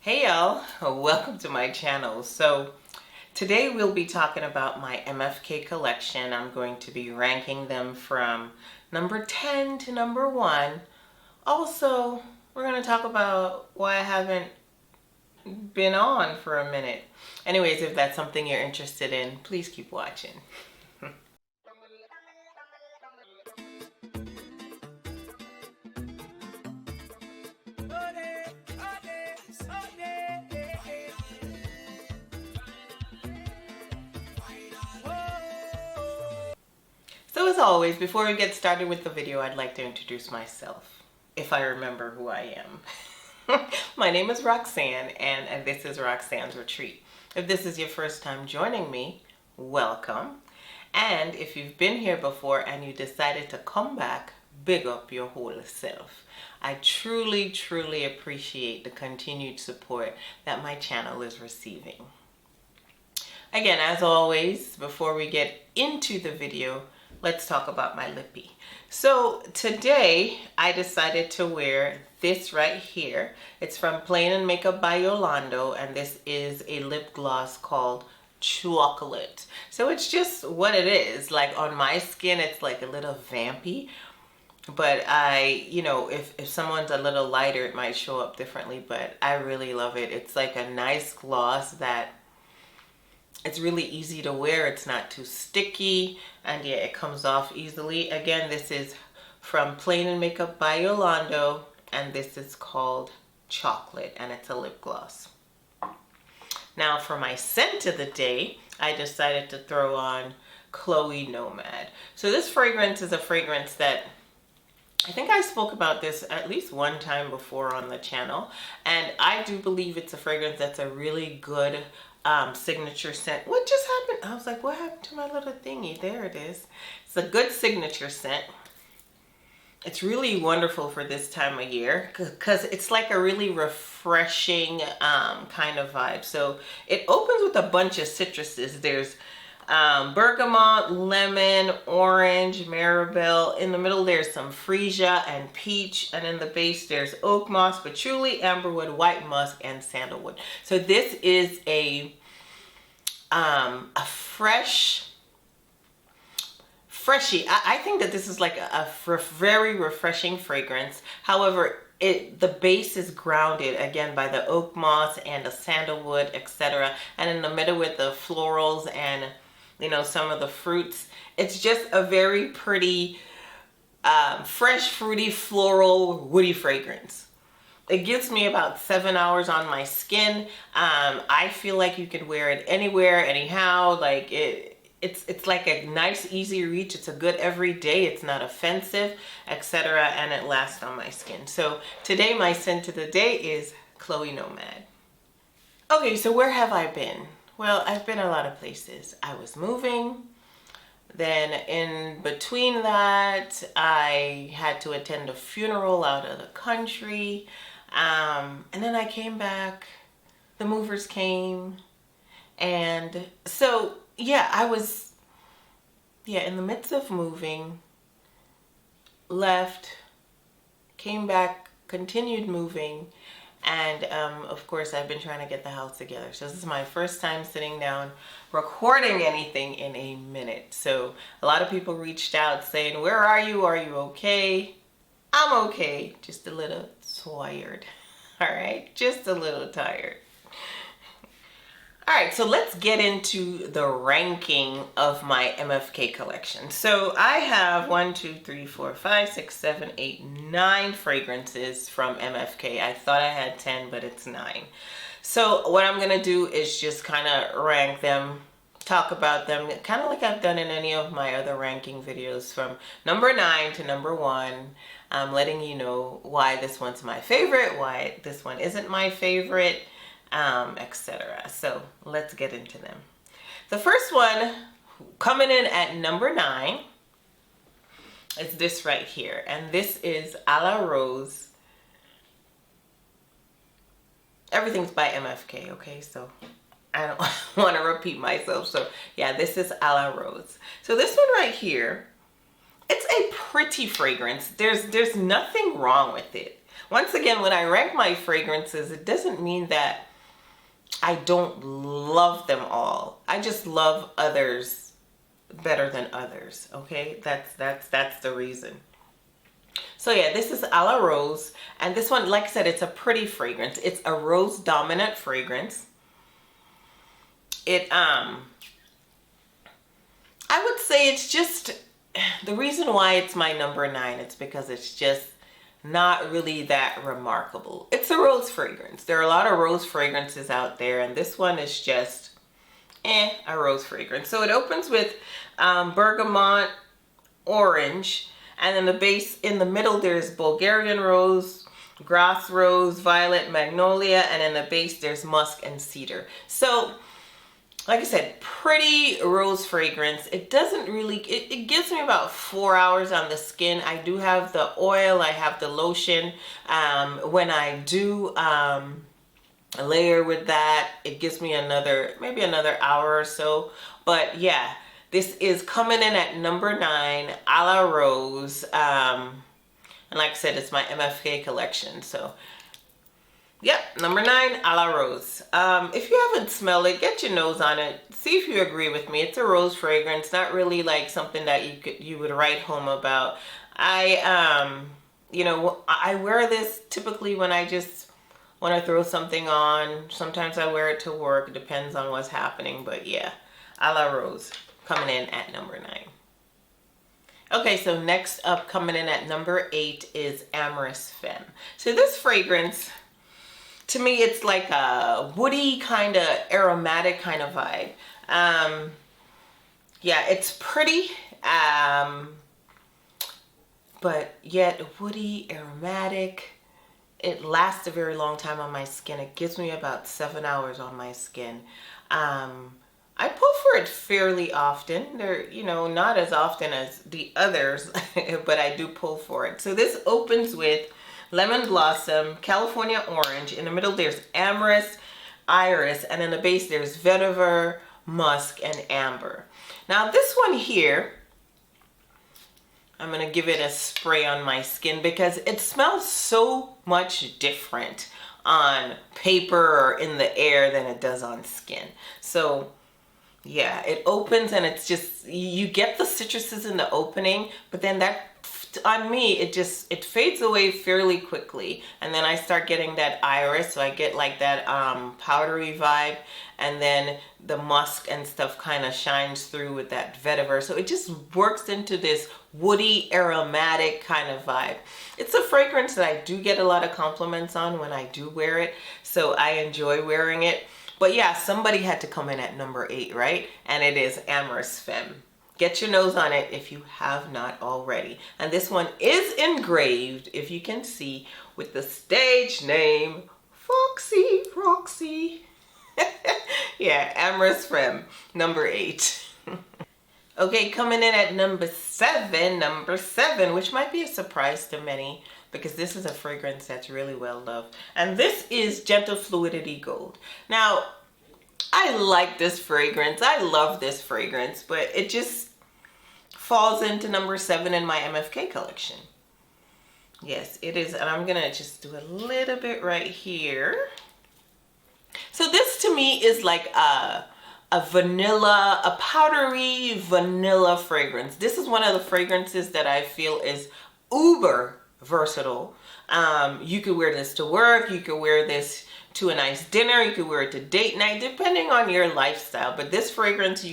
Hey y'all, welcome to my channel. So today we'll be talking about my MFK collection. I'm going to be ranking them from number 10 to number 1. Also, we're going to talk about why I haven't been on for a minute. Anyways, if that's something you're interested in, please keep watching. So as always, before we get started with the video, I'd like to introduce myself, if I remember who I am. My name is Roxanne, and this is Roxanne's Retreat. If this is your first time joining me, welcome. And if you've been here before and you decided to come back, big up your whole self. I truly, truly appreciate the continued support that my channel is receiving. Again, as always, before we get into the video, let's talk about my lippy. So today I decided to wear this right here. It's from Plain & Makeup by Yolando, and this is a lip gloss called Chocolate. So it's just what it is. Like on my skin, it's like a little vampy, but if someone's a little lighter, it might show up differently, but I really love it. It's like a nice gloss that it's really easy to wear. It's not too sticky, and yeah, it comes off easily. Again, this is from Plain & Makeup by Yolando, and this is called Chocolate, and it's a lip gloss. Now for my scent of the day, I decided to throw on Chloe Nomad. So this fragrance is a fragrance that I think I spoke about this at least one time before on the channel, and I do believe it's a fragrance that's a really good signature scent. What just happened? I was like, what happened to my little thingy? There it is. It's a good signature scent. It's really wonderful for this time of year because it's like a really refreshing kind of vibe. So it opens with a bunch of citruses. There's bergamot, lemon, orange, marabelle. In the middle there's some freesia and peach, and in the base there's oak moss, patchouli, amberwood, white musk, and sandalwood. So this is a freshie. I think that this is like a very refreshing fragrance. However, the base is grounded again by the oak moss and the sandalwood, etc. And in the middle with the florals and some of the fruits, it's just a very pretty fresh, fruity, floral, woody fragrance. It gives me about 7 hours on my skin. I feel like you can wear it anywhere, anyhow. Like it's like a nice, easy reach. It's a good everyday. It's not offensive, etc. And it lasts on my skin. So today my scent of the day is Chloe Nomad. Okay, so where have I been? Well, I've been a lot of places. I was moving. Then in between that, I had to attend a funeral out of the country. And then I came back. The movers came. And so, yeah, I was, in the midst of moving, left, came back, continued moving. And of course, I've been trying to get the house together. So this is my first time sitting down recording anything in a minute. So a lot of people reached out saying, where are you? Are you okay? I'm okay. Just a little tired. All right. Just a little tired. All right, so let's get into the ranking of my MFK collection. So I have 1, 2, 3, 4, 5, 6, 7, 8, 9 fragrances from MFK. I thought I had 10, but it's 9. So what I'm gonna do is just kind of rank them, talk about them, kind of like I've done in any of my other ranking videos, from number 9 to number 1. I'm letting you know why this one's my favorite, why this one isn't my favorite, etc. So let's get into them. The first one coming in at number 9 is this right here, and this is A La Rose. Everything's by MFK, okay? So I don't want to repeat myself. So yeah, this is A La Rose. So this one right here, it's a pretty fragrance. There's nothing wrong with it. Once again, when I rank my fragrances, it doesn't mean that I don't love them all. I just love others better than others. Okay, that's the reason. So yeah, this is a la Rose, and this one, like I said, it's a pretty fragrance. It's a rose dominant fragrance. I would say it's just, the reason why it's my number 9, it's because it's just not really that remarkable. It's a rose fragrance. There are a lot of rose fragrances out there, and this one is just a rose fragrance. So it opens with bergamot orange, and then the base in the middle there's Bulgarian rose, grass rose, violet, magnolia, and in the base there's musk and cedar. So like I said, pretty rose fragrance. It doesn't really, it gives me about 4 hours on the skin. I do have the oil, I have the lotion. When I do layer with that, it gives me maybe another hour or so. But yeah, this is coming in at number 9, a la Rose. And like I said, it's my MFK collection. So yep, number 9, a la Rose. If you haven't smelled it, get your nose on it. See if you agree with me. It's a rose fragrance, not really like something that you would write home about. You know, I wear this typically when I just want to throw something on. Sometimes I wear it to work. It depends on what's happening. But yeah, a la Rose coming in at number 9. Okay, so next up, coming in at number 8 is Amorous Femme. So this fragrance, to me, it's like a woody kind of aromatic kind of vibe. Yeah, it's pretty, but yet woody, aromatic. It lasts a very long time on my skin. It gives me about 7 hours on my skin. I pull for it fairly often. They're, you know, not as often as the others, but I do pull for it. So this opens with lemon blossom, California orange. In the middle there's amorous, iris, and in the base there's vetiver, musk, and amber. Now this one here, I'm gonna give it a spray on my skin because it smells so much different on paper or in the air than it does on skin. So yeah, it opens and it's just, you get the citruses in the opening, but then that, on me, it fades away fairly quickly, and then I start getting that iris, so I get like that powdery vibe, and then the musk and stuff kind of shines through with that vetiver, so it just works into this woody aromatic kind of vibe. It's a fragrance that I do get a lot of compliments on when I do wear it, so I enjoy wearing it. But yeah, somebody had to come in at number 8, right? And it is Amorous Femme. Get your nose on it if you have not already. And this one is engraved, if you can see, with the stage name, Foxy Roxy. Yeah, Amorous Femme, number 8. Okay, coming in at number 7, which might be a surprise to many, because this is a fragrance that's really well loved. And this is Gentle Fluidity Gold. Now, I like this fragrance. I love this fragrance, but it just falls into number 7 in my MFK collection. Yes, it is. And I'm going to just do a little bit right here. So this to me is like a vanilla, a powdery vanilla fragrance. This is one of the fragrances that I feel is uber versatile. You could wear this to work, you could wear this to a nice dinner, you could wear it to date night, depending on your lifestyle. But this fragrance,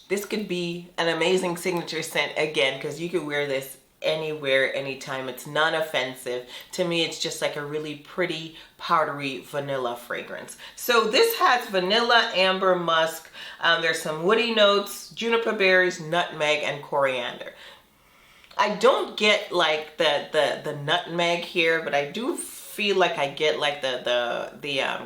this could be an amazing signature scent again, because you could wear this anywhere, anytime. It's non-offensive. To me, it's just like a really pretty powdery vanilla fragrance. So this has vanilla, amber, musk. There's some woody notes, juniper berries, nutmeg, and coriander. I don't get like the nutmeg here, but I do feel like I get like the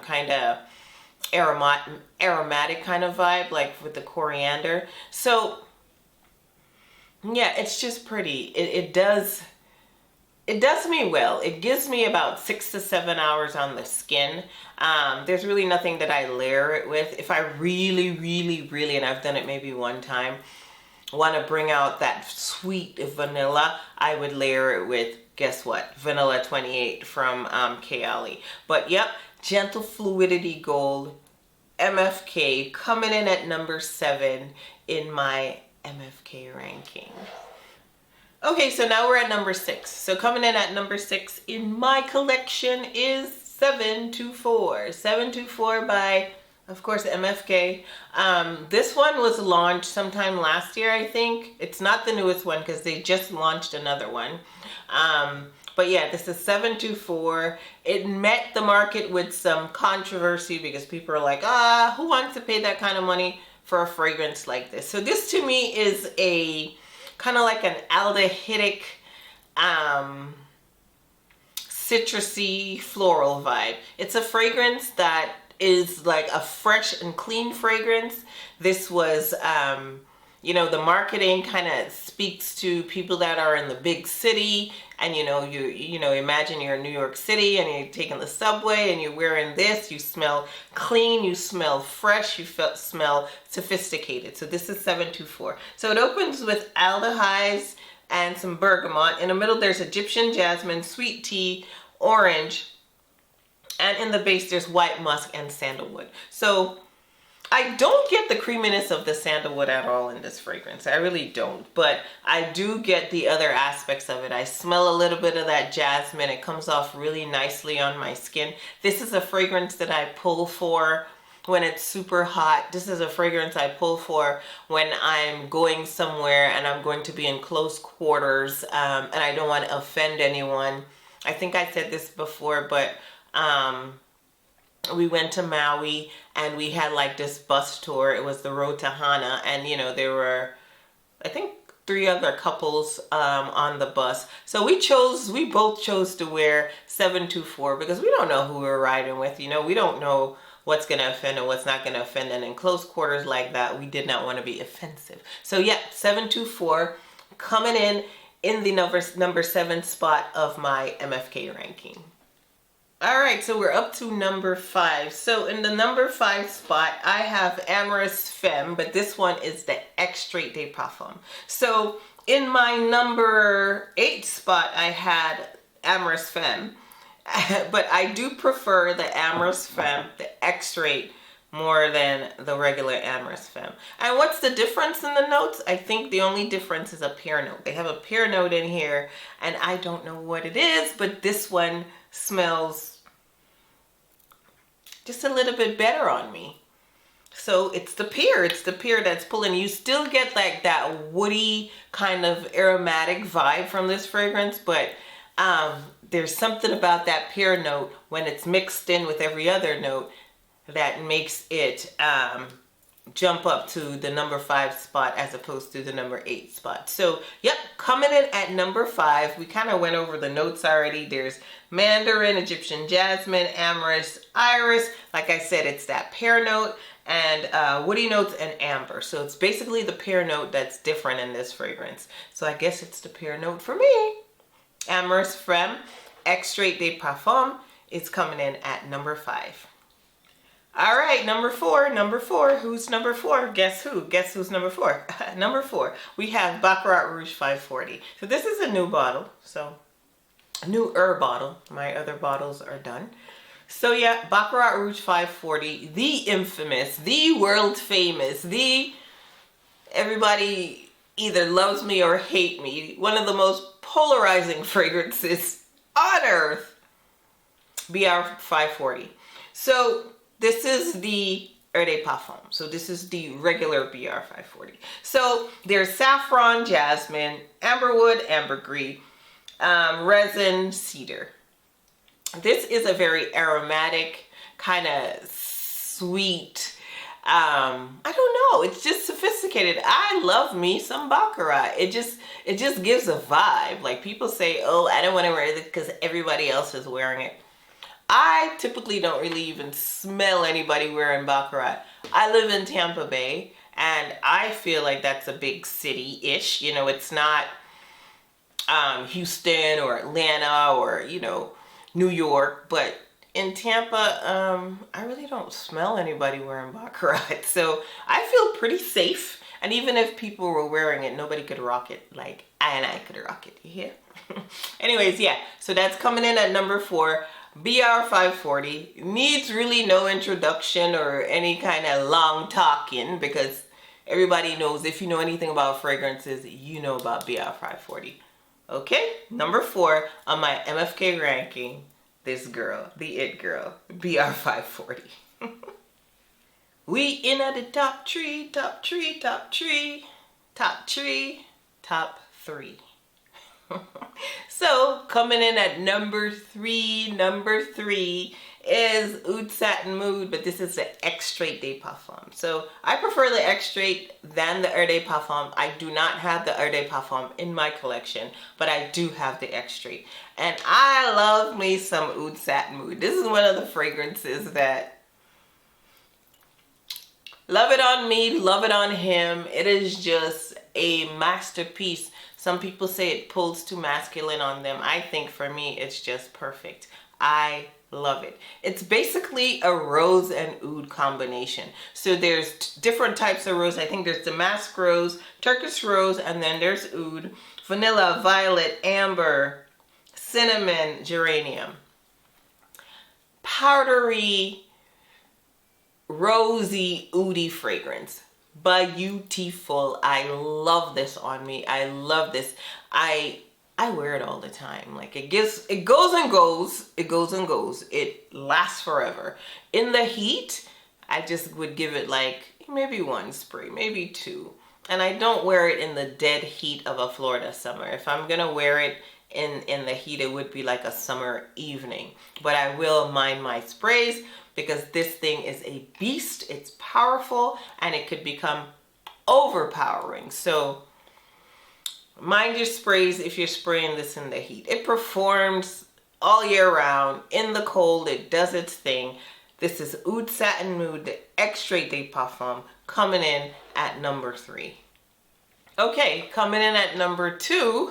kind of aromatic kind of vibe, like with the coriander. So yeah, it's just pretty. It does me well. It gives me about 6 to 7 hours on the skin. There's really nothing that I layer it with. If I really, and I've done it maybe one time, want to bring out that sweet vanilla, I would layer it with, guess what, Vanilla 28 from Kayali. But yep, Gentle Fluidity Gold, MFK, coming in at number 7 in my MFK ranking. Okay, so now we're at number 6. So coming in at number 6 in my collection is 724. 724 by, of course, MFK. This one was launched sometime last year, I think. It's not the newest one because they just launched another one. But yeah, this is 724. It met the market with some controversy because people are like, who wants to pay that kind of money for a fragrance like this? So this to me is a kind of like an aldehydic, citrusy, floral vibe. It's a fragrance that is like a fresh and clean fragrance. This was, you know, the marketing kind of speaks to people that are in the big city, and you know, imagine you're in New York City and you're taking the subway and you're wearing this. You smell clean, you smell fresh, you smell sophisticated. So this is 724. So it opens with aldehydes and some bergamot. In the middle there's Egyptian jasmine, sweet tea, orange, and in the base there's white musk and sandalwood. So I don't get the creaminess of the sandalwood at all in this fragrance. I really don't. But I do get the other aspects of it. I smell a little bit of that jasmine. It comes off really nicely on my skin. This is a fragrance that I pull for when it's super hot. This is a fragrance I pull for when I'm going somewhere and I'm going to be in close quarters, and I don't want to offend anyone. I think I said this before, but we went to Maui and we had like this bus tour. It was the Road to Hana, and you know, there were, I think, 3 other couples on the bus. So we both chose to wear 724 because we don't know who we're riding with. You know, we don't know what's going to offend and what's not going to offend. And in close quarters like that, we did not want to be offensive. So yeah, 724 coming in the number 7 spot of my MFK ranking. All right, so we're up to number 5. So in the number 5 spot, I have Amorous Femme, but this one is the Extrait de Parfum. So in my number 8 spot, I had Amorous Femme, but I do prefer the Amorous Femme, the Extrait, more than the regular Amorous Femme. And what's the difference in the notes? I think the only difference is a pear note. They have a pear note in here, and I don't know what it is, but this one smells just a little bit better on me. So it's the pear that's pulling. You still get like that woody kind of aromatic vibe from this fragrance, but there's something about that pear note when it's mixed in with every other note that makes it jump up to the number 5 spot as opposed to the number 8 spot. So yep, coming in at number 5, we kind of went over the notes already. There's mandarin, Egyptian jasmine, amorous, iris. Like I said, it's that pear note and woody notes and amber. So it's basically the pear note that's different in this fragrance. So I guess it's the pear note for me. Amorous Femme, Extrait de Parfum is coming in at number 5. All right, number 4. Who's number 4? Guess who? Guess who's number 4? Number 4, we have Baccarat Rouge 540. So this is a new bottle. So newer bottle. My other bottles are done. So yeah, Baccarat Rouge 540, the infamous, the world famous, the everybody either loves me or hate me, one of the most polarizing fragrances on earth, BR 540. So this is the Eau de Parfum. So this is the regular BR 540. So there's saffron, jasmine, amberwood, ambergris, resin, cedar. This is a very aromatic, kind of sweet, I don't know, it's just sophisticated. I love me some Baccarat. It just gives a vibe. Like people say, oh, I don't want to wear this because everybody else is wearing it. I typically don't really even smell anybody wearing Baccarat. I live in Tampa Bay, and I feel like that's a big city-ish. You know, it's not Houston or Atlanta or, you know, New York, but in Tampa, I really don't smell anybody wearing Baccarat. So I feel pretty safe. And even if people were wearing it, nobody could rock it like I could rock it. You hear? Anyways, yeah. So that's coming in at number 4. BR540 needs really no introduction or any kind of long talking, because everybody knows, if you know anything about fragrances, you know about BR540. Okay, number 4 on my MFK ranking, this girl, the it girl, BR540. We in at the top 3, top 3, top 3, top 3, top 3. So coming in at number 3 is Oud Satin Mood, but this is the Extrait de Parfum. So I prefer the Extrait than the Eau de Parfum. I do not have the Eau de Parfum in my collection, but I do have the Extrait. And I love me some Oud Satin Mood. This is one of the fragrances that, love it on me, love it on him. It is just a masterpiece. Some people say it pulls too masculine on them. I think for me, it's just perfect. I love it. It's basically a rose and oud combination. So there's different types of rose. I think there's damask rose, Turkish rose, and then there's oud, vanilla, violet, amber, cinnamon, geranium. Powdery, rosy, oudy fragrance. Beautiful. I love this on me. I love this. I wear it all the time. Like it goes and goes. It goes and goes. It lasts forever. In the heat, I just would give it like maybe 1 spray, maybe 2. And I don't wear it in the dead heat of a Florida summer. If I'm gonna wear it in the heat, it would be like a summer evening. But I will mind my sprays, because this thing is a beast. It's powerful and it could become overpowering. So mind your sprays if you're spraying this in the heat. It performs all year round. In the cold, it does its thing. This is Oud Satin Mood, the Extrait de Parfum, coming in at number 3. Okay, coming in at number 2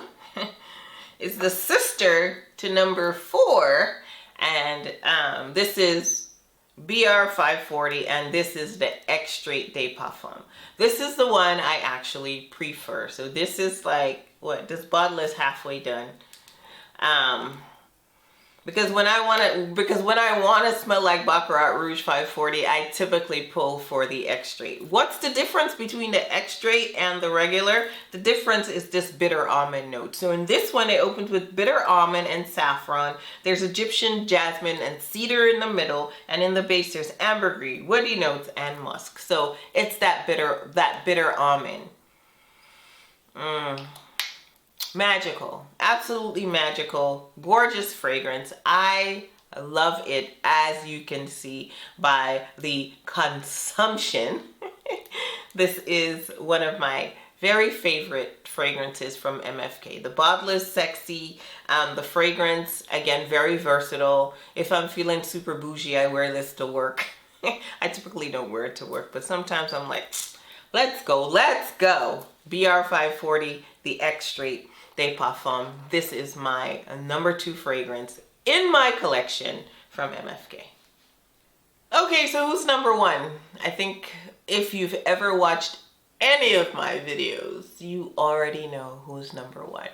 is the sister to number 4. And this is BR540, and this is the Extrait de Parfum. This is the one I actually prefer. So this is like, what, this bottle is halfway done. Because when I want to smell like Baccarat Rouge 540, I typically pull for the Extrait. What's the difference between the Extrait and the regular? The difference is this bitter almond note. So in this one, it opens with bitter almond and saffron. There's Egyptian jasmine and cedar in the middle, and in the base there's ambergris, woody notes, and musk. So it's that bitter almond. Magical, absolutely magical, gorgeous fragrance. I love it, as you can see by the consumption. This is one of my very favorite fragrances from MFK. The bottle is sexy. The fragrance, again, very versatile. If I'm feeling super bougie, I wear this to work. I typically don't wear it to work, but sometimes I'm like, let's go, let's go. BR540, the Extrait de Parfum. This is my number 2 fragrance in my collection from MFK. Okay, so who's number 1? I think if you've ever watched any of my videos, you already know who's number 1.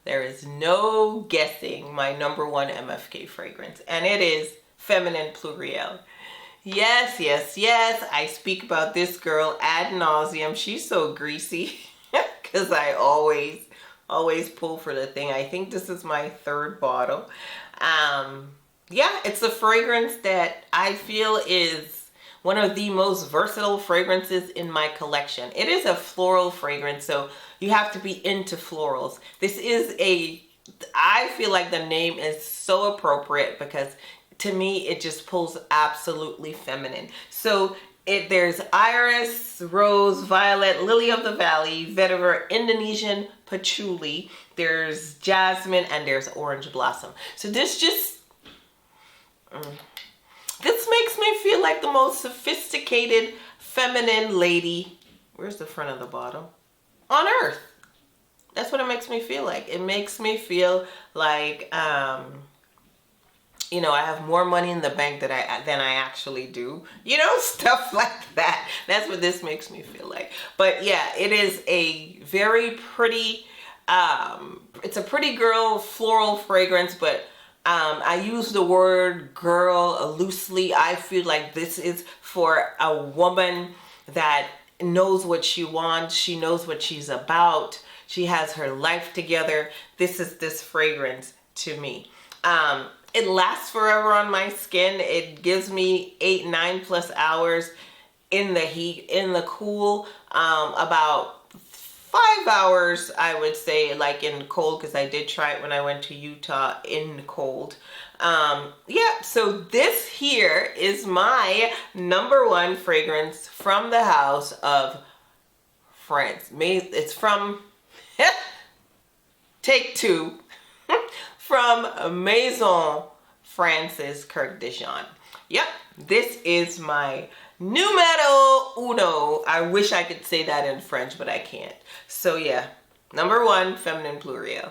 There is no guessing my number 1 MFK fragrance, and it is Feminine Pluriel. Yes, yes, yes, I speak about this girl ad nauseum. She's so greasy because I always pull for the thing. I think this is my 3rd bottle. Yeah, it's a fragrance that I feel is one of the most versatile fragrances in my collection. It is a floral fragrance, so you have to be into florals. This is I feel like the name is so appropriate because to me, it just pulls absolutely feminine. So there's iris, rose, violet, lily of the valley, vetiver, Indonesian patchouli, there's jasmine, and there's orange blossom. So this makes me feel like the most sophisticated feminine lady. Where's the front of the bottle? On earth. That's what it makes me feel like. It makes me feel like, you know, I have more money in the bank than I actually do. You know, stuff like that. That's what this makes me feel like. But yeah, it is a very pretty, it's a pretty girl floral fragrance, but I use the word girl loosely. I feel like this is for a woman that knows what she wants. She knows what she's about. She has her life together. This is this fragrance to me. It lasts forever on my skin. It gives me 8-9+ hours in the heat, in the cool. About 5 hours, I would say, like in cold, because I did try it when I went to Utah in cold. Yeah, so this here is my #1 fragrance from the house of France. It's from Take Two. From Maison Francis Kirk Dijon. Yep, this is my numero uno. I wish I could say that in French, but I can't. So yeah, #1, feminine pluriel.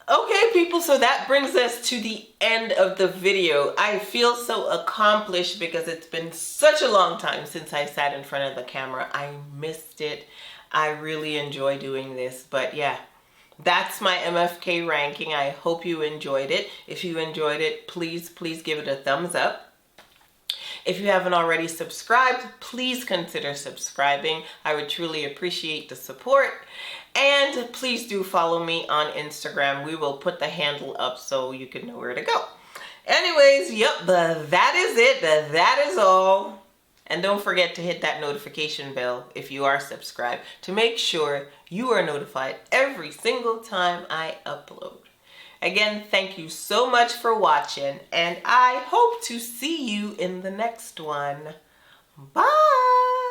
Okay, people, so that brings us to the end of the video. I feel so accomplished because it's been such a long time since I sat in front of the camera. I missed it. I really enjoy doing this, but yeah. That's my MFK ranking. I hope you enjoyed it. If you enjoyed it, please give it a thumbs up. If you haven't already subscribed, please consider subscribing. I would truly appreciate the support. And please do follow me on Instagram. We will put the handle up so you can know where to go. Anyways, yep, that is it. That is all. And don't forget to hit that notification bell if you are subscribed to make sure you are notified every single time I upload. Again, thank you so much for watching, and I hope to see you in the next one. Bye!